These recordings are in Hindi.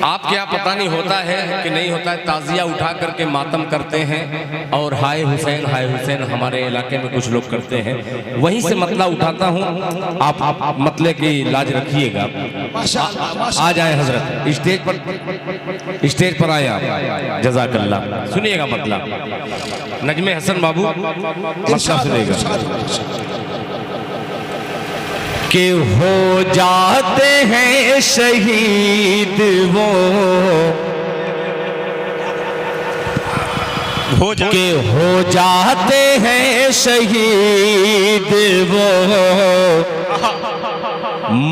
आपके यहाँ पता नहीं होता है कि नहीं होता है, ताजिया उठा करके मातम करते हैं और हाय हुसैन हमारे इलाके में कुछ लोग करते हैं। वहीं से मतला उठाता हूँ, आप मतले की लाज रखिएगा। आ जाए हजरत, स्टेज पर आए आप, जज़ाकल्लाह। सुनिएगा मतला, नजमे हसन बाबू मतला सुनिएगा। कि हो जाते हैं शहीद वो कि हो जाते हैं शहीद वो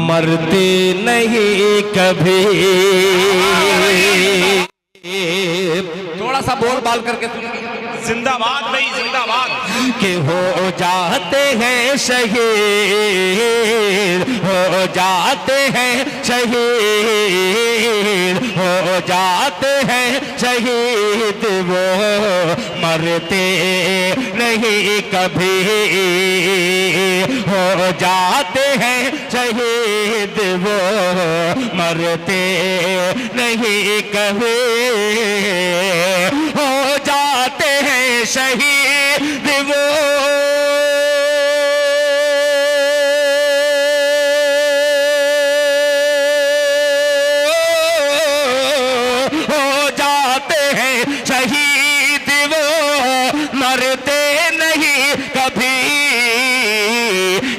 मरते नहीं कभी। थोड़ा सा बोल बाल करके जिंदाबाद भाई जिंदाबाद। कि हो जाते हैं शहीद, हो जाते हैं शहीद, हो जाते हैं शहीद वो मरते नहीं कभी। हो जाते हैं शहीद वो मरते नहीं कभी। हो जाते हैं शहीद वो हो जाते हैं शहीद वो मरते नहीं कभी।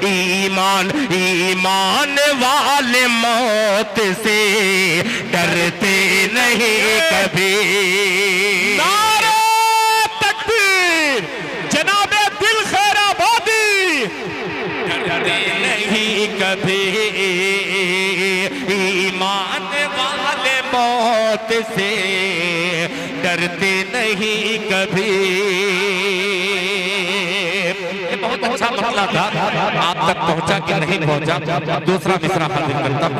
ईमान वाले मौत से डरते नहीं कभी। कभी ईमान वाले मौत से डरते नहीं कभी। बहुत अच्छा मसला था, आप तक पहुंचा कि नहीं पहुंचा। दूसरा मिसरा हाजिर करता हूं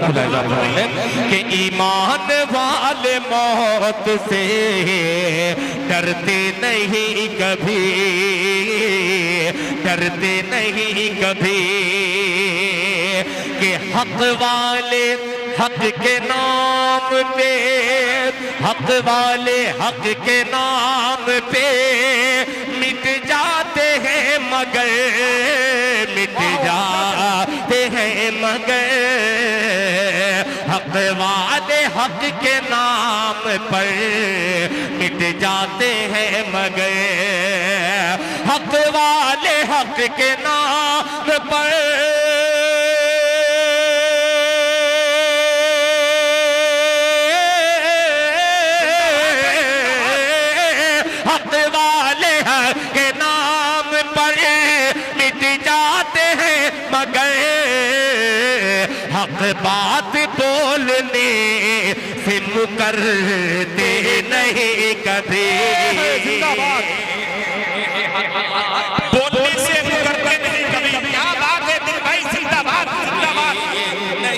कि ईमान वाले मौत से डरते नहीं कभी, डरते नहीं कभी। कि हक वाले हक के नाम पे, हक वाले हक के नाम पे मिट जाते हैं मगर, मिट जाते हैं मगर। हक वाले हक के नाम पर मिट जाते हैं मगर। हक वाले हक के नाम पर हक बात बोलने से मुकरते नहीं कभी। बोलने से मुकरते नहीं कभी। क्या बात है दिल भाई, जिंदाबाद जिंदाबाद।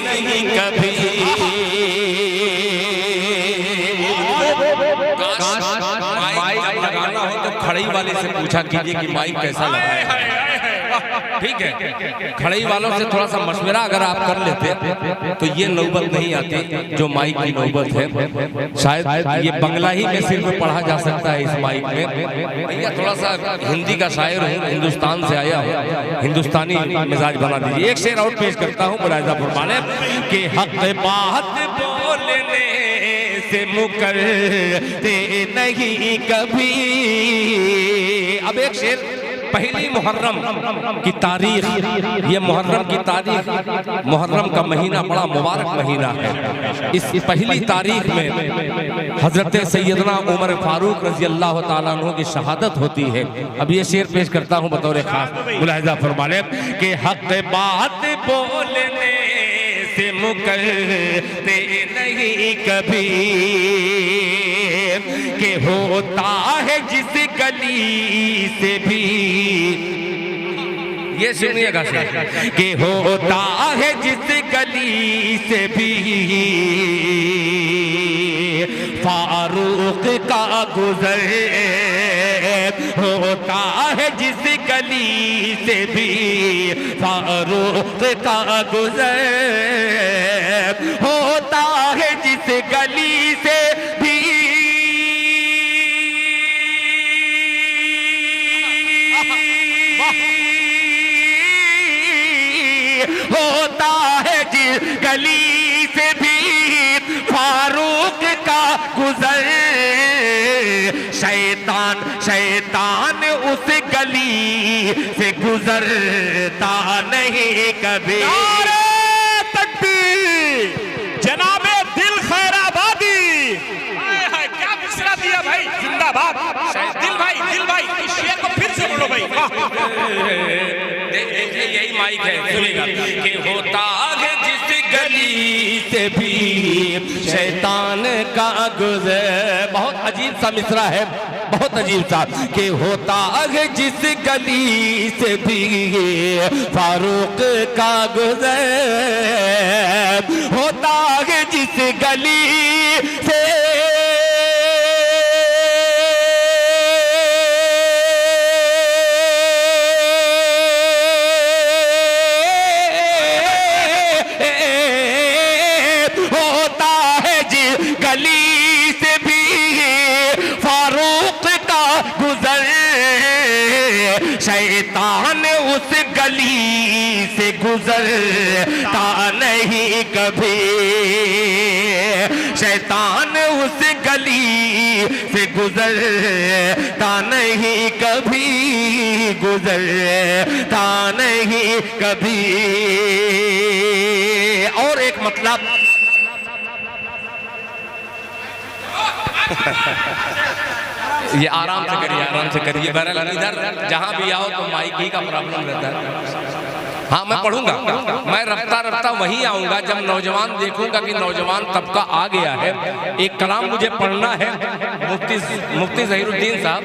नहीं कभी। माइक लगाना हो तो खड़ई वाले से पूछा कीजिए कि माइक कैसा लगा है। ठीक है, खड़ई वालों से थोड़ा सा मशवरा अगर आप कर लेते तो ये नौबत नहीं आती जो माइक की नौबत है। शायद ये बंगला ही में सिर्फ पढ़ा जा सकता है इस माइक में। भैया थोड़ा सा हिंदी का शायर हूँ, हिंदुस्तान से आया हूँ, हिंदुस्तानी मिजाज बना दीजिए। एक शेर और पेश करता हूँ मुलाहिजा फरमाने कि हक बात बोलने से मुकरते नहीं कभी। अब एक शेर, पहली मुहर्रम की तारीख, ये मुहर्रम की तारीख, मुहर्रम का महीना बड़ा मुबारक महीना है। इस पहली तारीख में हजरत सैयदना उमर फारूक रजी अल्लाह ताला अन्हु की शहादत होती है। अब ये शेर पेश करता हूँ बतौर खास, मुलाहिजा फरमाने कि हक बात बोलने से मुकरते नहीं कभी। कि होता है जिस गली से भी, ये सुनिएगा कि होता है जिस गली से भी फारूक का गुजर, होता है जिस गली से भी फारूक का गुजर, होता है जिस गली से भी होता है जिस गली से भी फारूक का गुजर, शैतान शैतान उस गली से गुजरता नहीं कभी। जनाबे दिल खैराबादी, क्या मिसरा दिया भाई, जिंदाबाद। दिल भाई इस शेर को फिर से बोलो भाई। देखिए यही माइक है, सुनेगा कि होता है जिस गली से भी शैतान का गुजर। बहुत अजीब सा मिसरा है, बहुत अजीब सा, कि होता है जिस गली से भी फारूक का गुजर, होता है जिस गली से शैतान उस गली से गुजरता नहीं कभी, शैतान उस गली से गुजरता नहीं कभी, गुजरता नहीं कभी। और एक मतलब ये आराम से करिए बहरहाल इधर जहां भी आओ तो माइक ही का प्रॉब्लम रहता है। हाँ मैं पढ़ूंगा, मैं रफ्ता वहीं आऊंगा जब नौजवान देखूंगा कि नौजवान तबका आ गया है। एक कलाम मुझे पढ़ना है मुफ्ती ज़हीरुद्दीन साहब।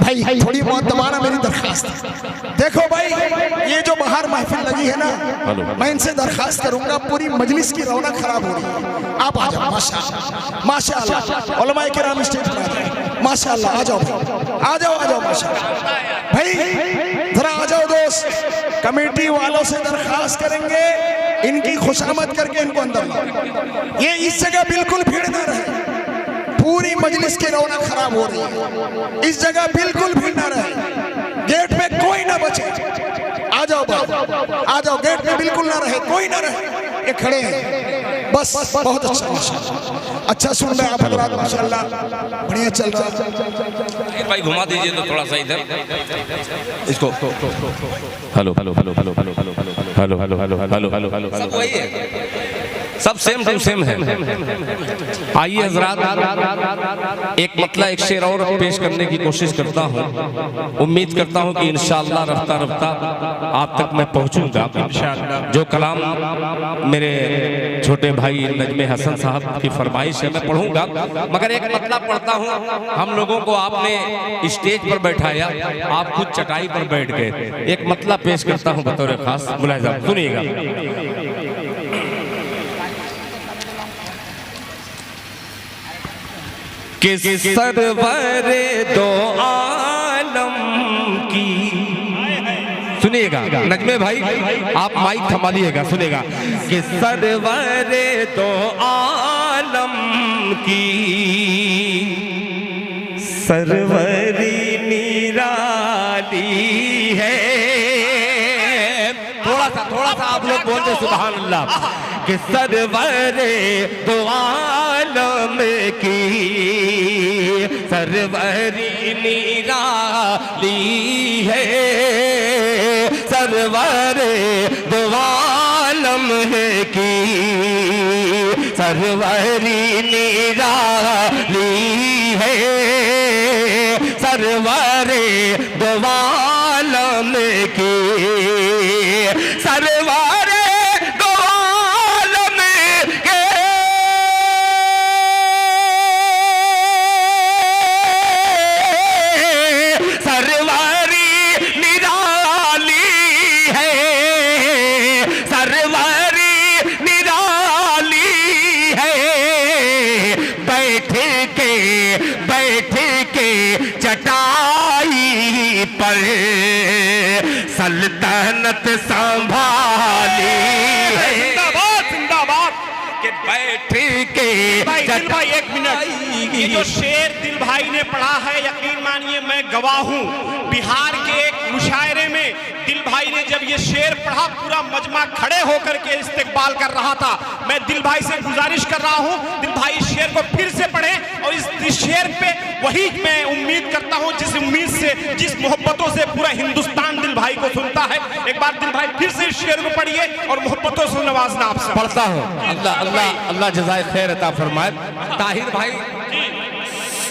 भाई थोड़ी मुअद्दबाना मेरी दरखास्त है। देखो भाई ये जो बाहर महफिल लगी है ना, मैं इनसे दरखास्त करूंगा, पूरी मजलिस की रौनक खराब हो रही है। आप आ जाओ, माशाअल्लाह माशाअल्लाह, उलमाए किराम स्टेज पर आ जाओ, माशाअल्लाह आ जाओ आ जाओ माशाअल्लाह। भाई जरा आ जाओ दोस्त, कमेटी वालों से दरखास्त करेंगे इनकी खुशामद करके इनको अंदर लाओ। ये इस जगह बिल्कुल भीड़ ना रहे, पूरी मजलिस की रौनक खराब हो रही है, इस जगह बिल्कुल भीड़ ना रहे, गेट पे कोई ना बचे। आ जाओ आ जाओ, गेट पे बिल्कुल ना रहे, कोई ना रहे, ये खड़े हैं बस। बहुत अच्छा माशाअल्लाह, अच्छा सुन रहे आप हजरात माशाअल्लाह, बढ़िया चल रहा है। भाई घुमा दीजिए तो थोड़ा सा इधर इसको। Hello hello hello hello hello hello hello hello hello hello hello hello, सब वही है, सब सेम टू सेम है। आइए हजरात एक मतलब एक शेर और पेश करने की कोशिश करता हूँ। उम्मीद करता हूँ कि इंशाअल्लाह रफ्ता रफ्ता आप तक मैं पहुँचूंगा। जो कलाम मेरे छोटे भाई नजमे हसन साहब की फरमाइश है मैं पढ़ूंगा, मगर एक मतलब पढ़ता हूँ। हम लोगों को आपने स्टेज पर बैठाया, आप खुद चटाई पर बैठ गए। एक मतलब पेश करता हूँ बतौर खास, मुलाहिजा सुनिएगा। किस सरवरे दो आलम की, सुनिएगा नजमे भाई आप माइक थमा दिएगा, सुनेगा। किस सरवरे दो आलम की सरवरी निराली है। थोड़ा सा आप लोग बोलते सुभान अल्लाह। कि सरवरे दो आलम की सरवरी निराली है, सरवरे दो आलम की सरवरी निराली है, सरवरे दो आलम की सरवरे सल्तनत संभाली है। जिंदाबाद जिंदाबाद। कि बैठ दिल भाई एक मिनट, ये जो शेर दिल भाई ने पढ़ा है, यकीन मानिए मैं गवाह हूँ, बिहार के एक मुशायरे में दिल भाई ने जब ये शेर पढ़ा पूरा मजमा खड़े होकर के इस्तेकबाल कर रहा था। मैं दिल भाई से गुजारिश कर रहा हूँ दिल भाई इस शेर को फिर से पढ़ें और इस शेर पे वही मैं उम्मीद करता हूँ जिस उम्मीद से, जिस मोहब्बतों से पूरा हिंदुस्तान दिल भाई को सुनता है। एक बार दिल भाई फिर से इस शेर को पढ़िए और मोहब्बतों से नवाजना आपसे। पढ़ता हूँ। अल्लाह अल्लाह अल्लाह जज़ाए खैर अता फरमाए। ताहिर भाई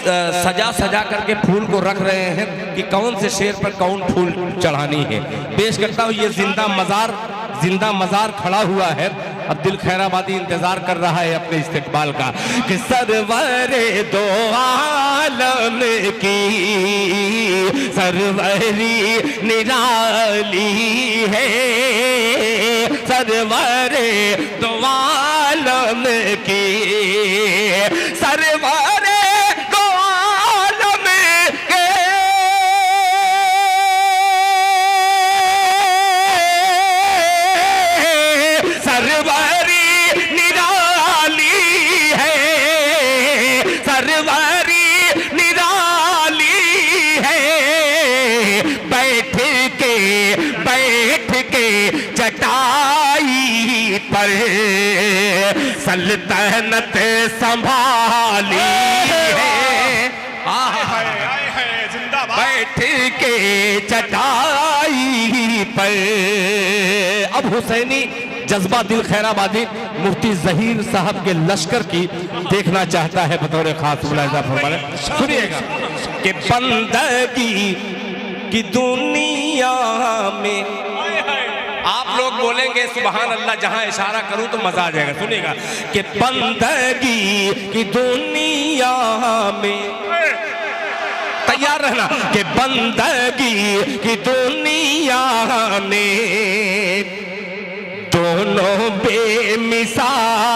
सजा सजा करके फूल को रख रहे हैं कि कौन से शेर पर कौन फूल चढ़ानी है। पेश करता हूँ, ये जिंदा मजार खड़ा हुआ है। अब दिल खैराबादी इंतजार कर रहा है अपने इस्तेकबाल का कि सरवरे दो आलम की सरवरी निराली है, सरवरे दो आलम की सरवरे दो आलम के सरवरी निराली है, सरवरी निराली है। बैठ के चटाई पर सल्तनत संभाली है। बैठ के चटाई पर। अब हुसैनी जज्बा दिल खैराबादी मुफ्ती जहीर साहब के लश्कर की देखना चाहता है बतौर खास मुलाहिजा फरमाने। सुनिएगा कि बंदगी की दुनिया में आप लोग बोलेंगे सुभान अल्लाह, जहां इशारा करूं तो मजा आ जाएगा। सुनिएगा कि बंदगी की दुनिया में, तैयार रहना, कि बंदगी की दुनिया में दोनों बेमिसाली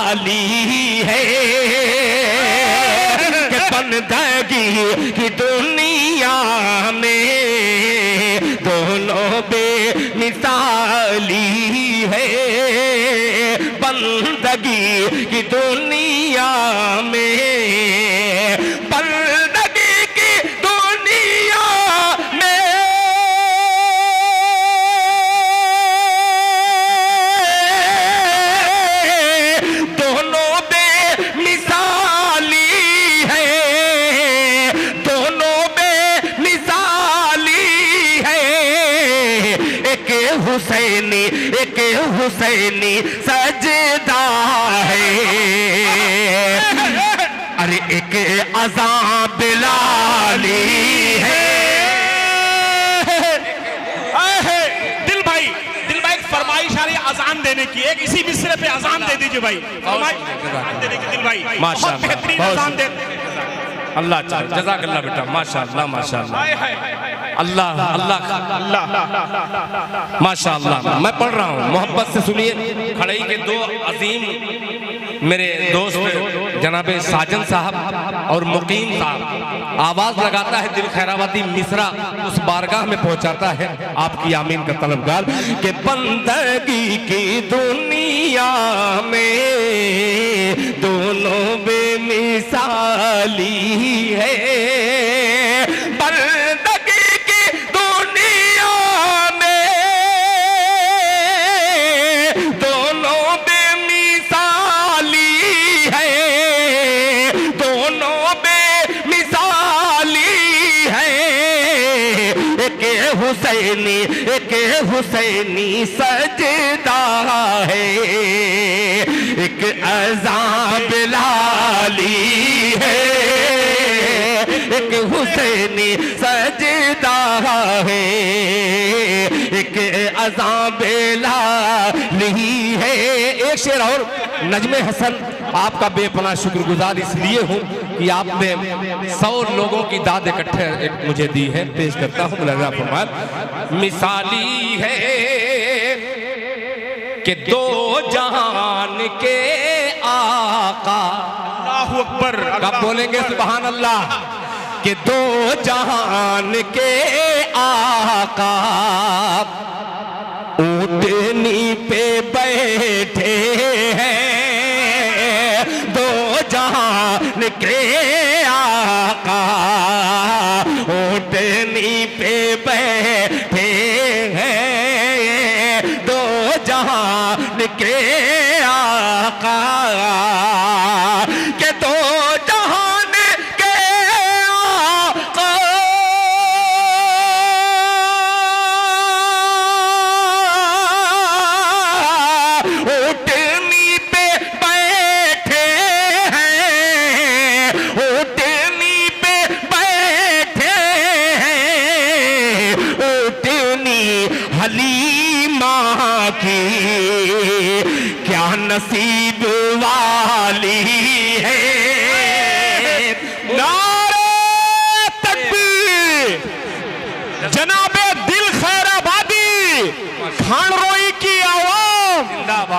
है, कि बंदगी की दुनिया में दोनों बेमिसाली है। बंदगी की दुनिया में, बंदगी की दुनिया में दोनों बेमिसाली है, दोनों बेमिसाली है। एक हुसैनी सजदा है, अरे एक अज़ां बिलाली है। दिल भाई फरमाइश आ रही है अजान देने की, एक इसी मिसरे पे अजान दे दीजिए भाई, अजान देने की दिल भाई, बहुत बेहतरीन अजान दे। अल्लाह जज़ाकल्लाह बेटा, माशाअल्लाह माशाअल्लाह, अल्लाह अल्लाह अल्लाह माशाअल्लाह। मैं पढ़ रहा हूँ, मोहब्बत से सुनिए। खड़ई के दो अजीम मेरे दोस्त जनाबे साजन साहब और मुकीम साहब आवाज लगाता है दिल खैराबादी मिसरा उस बारगाह में पहुंचाता है आपकी आमीन का तलबगार कि बंदगी की दुनिया में दोनों बेमिसाली है। बंदगी की दुनिया में दोनों बेमिसाली है, दोनों बेमिसाली है। एक हुसैनी सजदा है, एक अज़ां बिलाली है। एक हुसैनी सजदा है, एक अज़ां बिलाली है। एक शेर और, नजमे हसन आपका बेपनाह शुक्रगुजार इसलिए हूँ कि आपने 100 लोगों की दाद इकट्ठे मुझे दी है। पेश करता हूँ मुलाज़ा फरमाए। मिसाली है कि दो जहान के आका, अल्लाहु अकबर, कब बोलेंगे सुभान अल्लाह, कि दो जहान के आका ऊँटनी पे बैठे हैं, दो जहान के आका ऊँटनी पे बैठे हैं, दो जहान के आका के दो जहान के आका ऊँटनी पे बैठे हैं, ऊँटनी पे बैठे हैं, ऊँटनी हलीमा की क्या नसीब वाली है। नारे तकबीर। जनाबे दिल खैराबादी खानरोई की आवाम,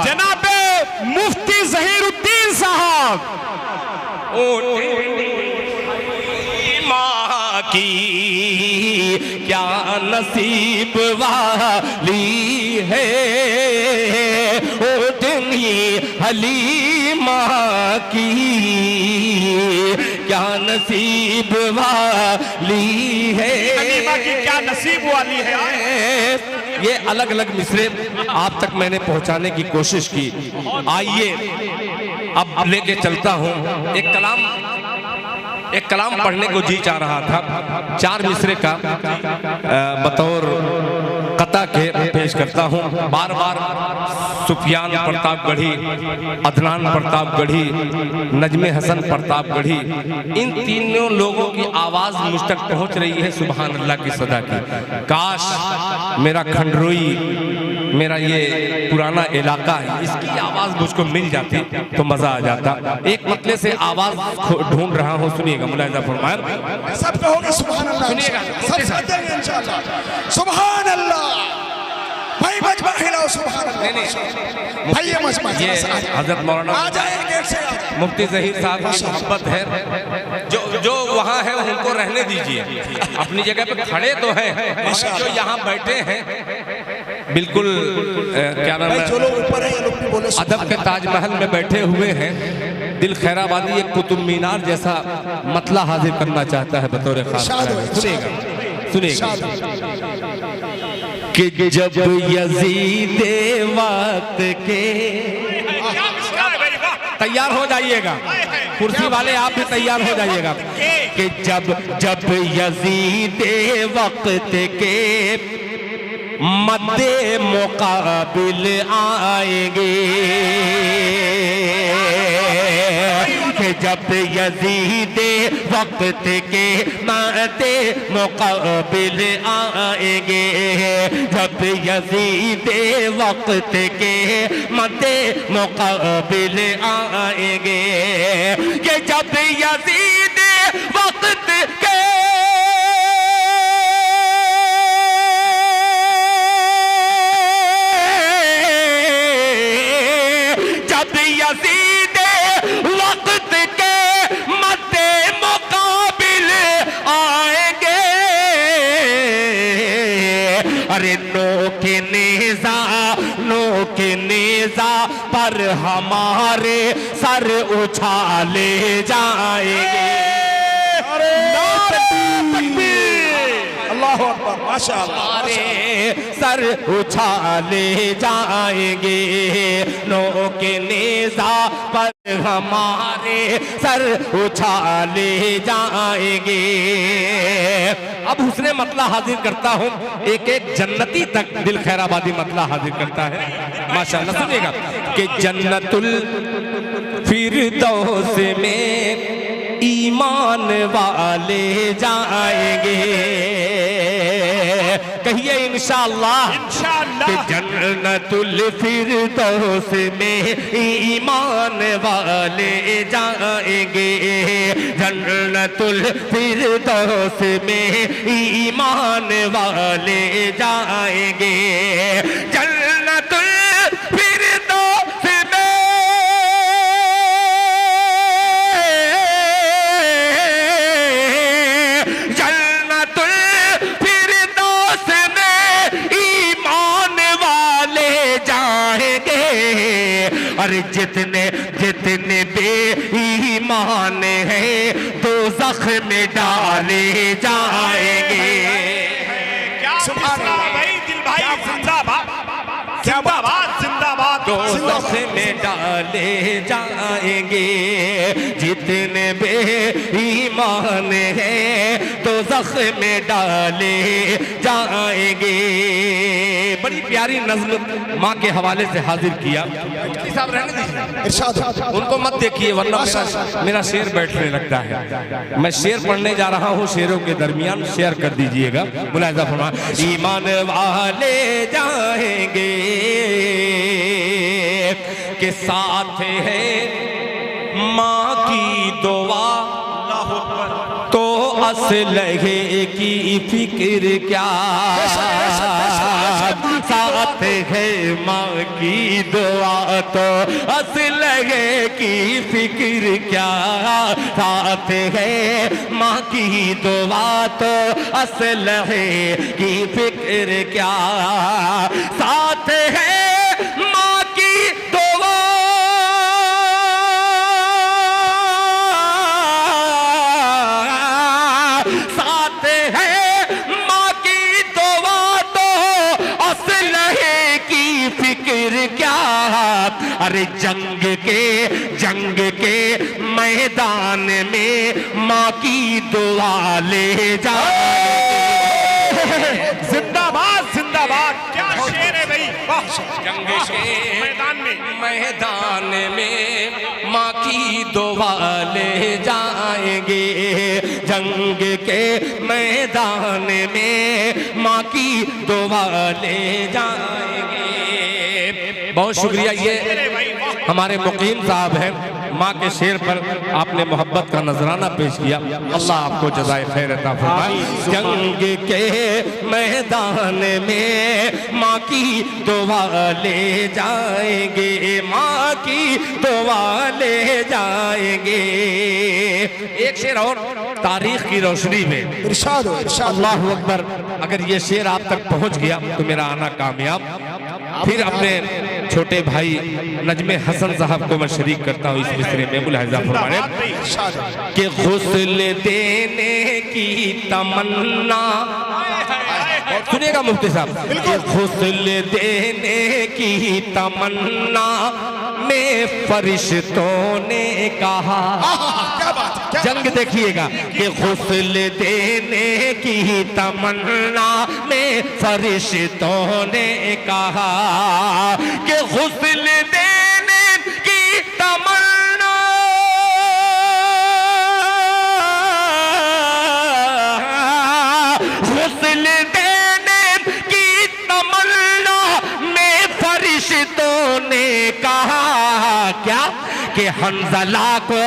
जनाबे मुफ्ती जहीरुद्दीन साहब माँ की क्या नसीब वाली है, उतनी हलीमा की क्या नसीब वाली है। हलीमा की क्या नसीब वाली है। ये अलग अलग मिसरे आप तक मैंने पहुंचाने की कोशिश की। आइए अब लेके चलता हूं। एक कलाम पढ़ने को जी चाह रहा था, 4 मिसरे का बतौर कता के पेश करता हूं। बार बार सुफियान प्रतापगढ़ी, अदनान प्रतापगढ़ी, नजमे हसन प्रतापगढ़ी, इन तीनों लोगों की आवाज मुझ तक पहुंच रही है सुभान अल्लाह की सदा की। काश मेरा खंडरोई, मेरा ये पुराना इलाका है, इसकी आवाज मुझको मिल जाती तो मजा आ जाता। एक मतले से आवाज ढूंढ रहा हूँ, सुनिएगा मुलाहिजा फरमाएं। सब कहोगे सुभान अल्लाह, सुनिएगा। सब सदेंगे इंशाअल्लाह सुभान अल्लाह। भाई मजमा हिलाओ सुभान अल्लाह। भाई ये मजमा ये हजरत मौलाना आ जाए गेट से आ जाए। मुफ्ती ज़हीर साहब की मोहब्बत है, जो वहाँ है उनको रहने दीजिए, अपनी जगह पे खड़े तो हैं, मगर जो यहाँ बैठे हैं बिल्कुल क्या नाम भाई जो है, लोग ऊपर है ये लोग भी बोले अदब के ताजमहल में बैठे हुए हैं। दिल खैराबादी एक कुतुब मीनार जैसा मतला हाजिर करना चाहता है बतौर खास। सुनिएगा सुनिएगा कि जब यजीद वक्त के, तैयार हो जाइएगा, कुर्सी वाले आप भी तैयार हो जाइएगा, कि जब यजीद वक्त के मद्दे मुकाबिल आएंगे, कि जब यजीद वक्त के मद्दे मुकाबिल आएंगे, जब यजीद वक्त के मद्दे मुकाबिल आएंगे, कि जब यजीद वक्त के यजीद वक्त के मद्दे मुकाबिल आएंगे, अरे नो के नेज़ा पर हमारे सर उछाले जाएंगे। अल्लाह अकबर माशाअल्लाह। हमारे सर उछाले जाएंगे, नो के नेज़ा पर हमारे सर उछाले जाएंगे। अब हुस्ने मतला हाजिर करता हूँ, एक एक जन्नती तक दिल खैराबादी मतला हाजिर करता है माशाअल्लाह। सुनिएगा कि जन्नतुल फिरदौस में ईमान वाले जाएंगे, कहिए इंशाअल्लाह, कि जन्नतुल फिरदौस में ईमान वाले जाएंगे, जन्नतुल फिरदौस में ईमान वाले जाएंगे, जन्नतुल फिरदौस में अरे जितने बे ईमान है दोज़ख में डाले जाएंगे। क्या मिसरा भाई, दिल भाई जिंदाबाद, जिंदाबाद जिंदाबाद। दोज़ख में डाले जाएंगे जितने बेईमान हैं, दोज़ख में डाले जाएंगे। बड़ी प्यारी नज़्म माँ के हवाले से हाजिर किया। साहब रहने दीजिए, इरशाद उनको मत देखिए वरना मेरा शेर बैठने लगता है। मैं शेर पढ़ने जा रहा हूँ, शेरों के दरमियान शेयर कर दीजिएगा। मुलाहिज़ा फरमा। ईमान वाले जाएंगे के साथ है माँ की दुआ, तो असलहे की फिक्र क्या, साथ है माँ की दुआ तो असलहे की फिक्र क्या, साथ है माँ की दुआ तो असलहे की फिक्र क्या, साथ है माँ की दुआ क्या। अरे जंग के मैदान में माँ की दुआ ले जा। जिंदाबाद जिंदाबाद, क्या शेर है भाई, वाह। जंग के मैदान में माँ की दुआ ले जाएंगे, जंग के मैदान में माँ की दुआ ले जाएंगे। बहुत शुक्रिया। ये हमारे मुकीम साहब हैं, माँ के शेर पर आपने मोहब्बत का नजराना पेश किया। अल्लाह आपको जज़ाए खैर अता फरमाए। जंग के मैदान में माँ की दुआ ले जाएंगे, माँ की दुआ ले जाएंगे। एक शेर और तारीख की रोशनी में। इरशाद अल्लाह अकबर। अगर ये शेर आप तक पहुंच गया तो मेरा आना कामयाब। फिर अपने छोटे भाई नजमे हसन साहब को मैं शरीक करता हूँ इस मिसरे में। मुलाहिज़ा फरमाएं कि गुस्ल देने की तमन्ना, सुनिएगा मुफ्ती साहब, कि गुस्ल देने की तमन्ना में फरिश्तों ने कहा। क्या बात है, जंग देखिएगा कि गुस्ल देने की तमन्ना में फरिश्तों ने कहा, कि गुस्ल देने की तमन्ना, गुस्ल देने की तमन्ना में फरिश्तों ने कहा। क्या कि हंज़ला को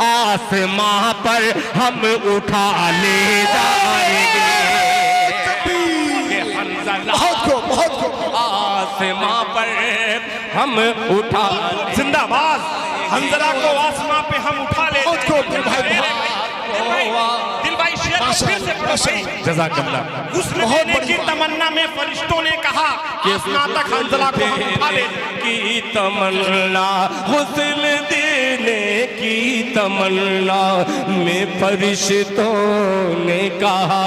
आसमां पर हम उठा ले जाएंगे। बहुत को आसमां पर हम उठा, जिंदाबाद। हंजला को आसमां पे हम उठा ले। बहुत को दिल भाई, दिल भाई शेर फिर से पढ़ो भाई। जज़ाकल्लाह। गुस्ल देने की तमन्ना में फरिश्तों ने कहा, आसमां तक हंजला को हम उठा ले। की तमन्ना, गुस्ल देने की तमन्ना में फरिश्तों ने कहा,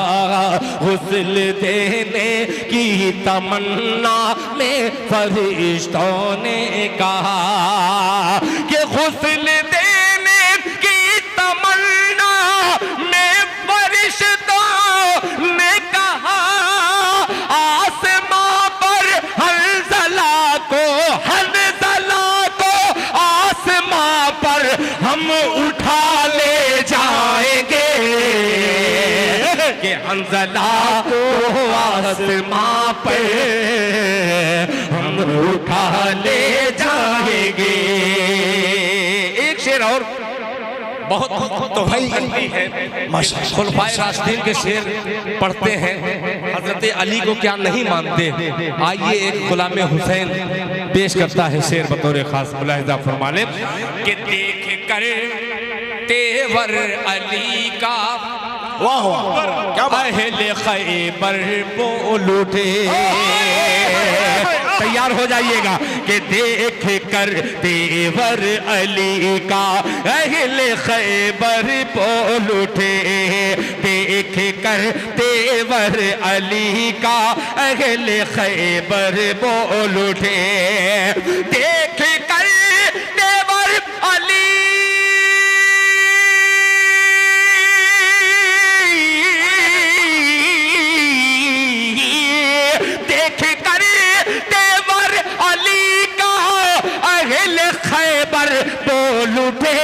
गुस्ल देने की तमन्ना में फरिश्तों ने कहा, कि गुस्ल देने की तमन्ना में फरिश्तों ने कहा, आसमां पर हंज़ला को आसमां पर हम उठा ले जाएंगे, कि हंज़ला को आसमां पर हम उठा ले जाएंगे। एक शेर और बहुत तो भाई है। खुलफाए राशिदीन के शेर पढ़ते हैं, हजरत अली को क्या नहीं मानते। आइए एक गुलाम हुसैन पेश करता है शेर बतौर खास। मुलाहिज़ा फरमा लें कि देख कर तेवर अली का वाह वाह, क्या बात। अहले खैबर बोल उठे। तैयार हो जाइएगा कि देख कर तेवर अली का अहले खैबर बोल उठे, देख कर तेवर अली का अहले खैबर बोल उठे, देख कर तेवर अली खैबर बोल उठे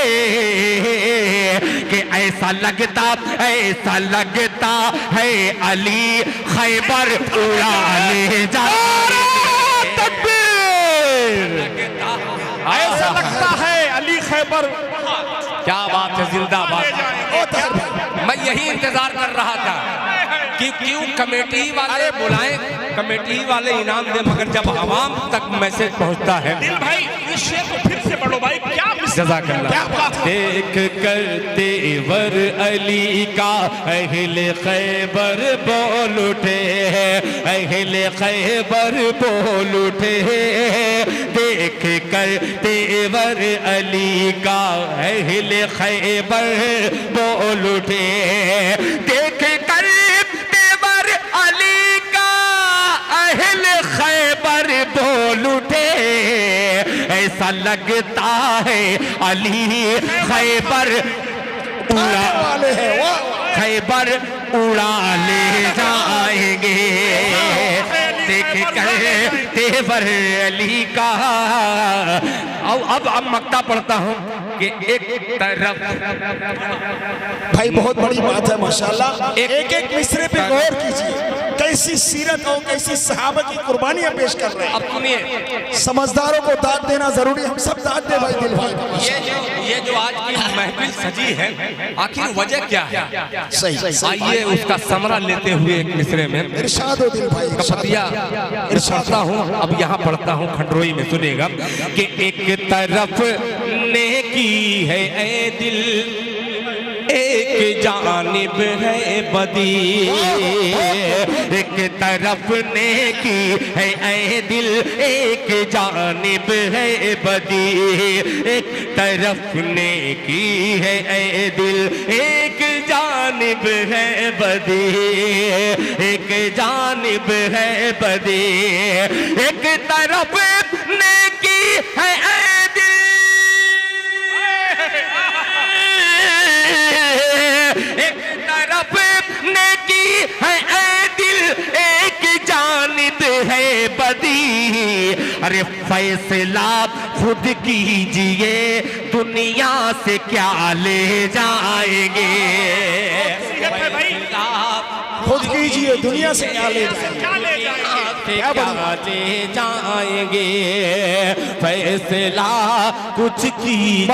कि ऐसा लगता है अली खैबर उड़ा ले जा। ऐसा लगता है अली खैबर। क्या बात है, जिंदाबाद। मैं यही इंतजार कर रहा था कि क्यों कमेटी वाले बुलाएं, कमेटी वाले इनाम दे, मगर जब आवाम तक मैसेज पहुंचता है। दिल भाई इस शेर को फिर से पढ़ो भाई, क्या जज़ाकल्लाह। देख कर तेवर अली का अहले खैबर बोल उठे, अहले खैबर बोल उठे, देख कर तेवर अली का अहले खैबर बोल उठे, देख कर तेवर अली का अहले खैबर बोल उठे, ऐसा लगता है अली खैबर उड़ा वाले हैं वो। खैबर उड़ा ले जाएंगे, देख कर तेवर अली का। अब मक्ता पढ़ता हूँ कि एक तरफ भाई बहुत बड़ी बात है माशाल्लाह। एक एक मिसरे पे गौर कीजिए, कैसी सीरत और कैसी सहाबा की कुर्बानियां पेश कर रहे हैं। अब सुनिए, समझदारों को दाद देना जरूरी, हम सब दाद दे भाई दिल भाई। ये जो आज की महफिल सजी है, आखिर वजह क्या है? सही आइए उसका समरा लेते हुए एक मिसरे में इरशाद हो दिल भाई। कपतिया पढ़ता हूँ, अब यहाँ पढ़ता हूँ खंडरोई में, सुनेगा कि एक तरफ नेकी है ए दिल, एक जानिब है बदी, एक तरफ नेकी है ए दिल, एक जानिब है बदी, एक तरफ नेकी है ए दिल, एक जानिब है बदी, एक जानिब है बदी, एक तरफ नेकी है ए दिल, एक तरफ नेकी है ए दिल, एक जानिब है बदी। अरे फैसला खुद कीजिए, दुनिया से क्या ले जाएंगे, खुद कीजिए, दुनिया से क्या ले जाएंगे। क्या ले जाएंगे, फैसला कुछ कीजिए,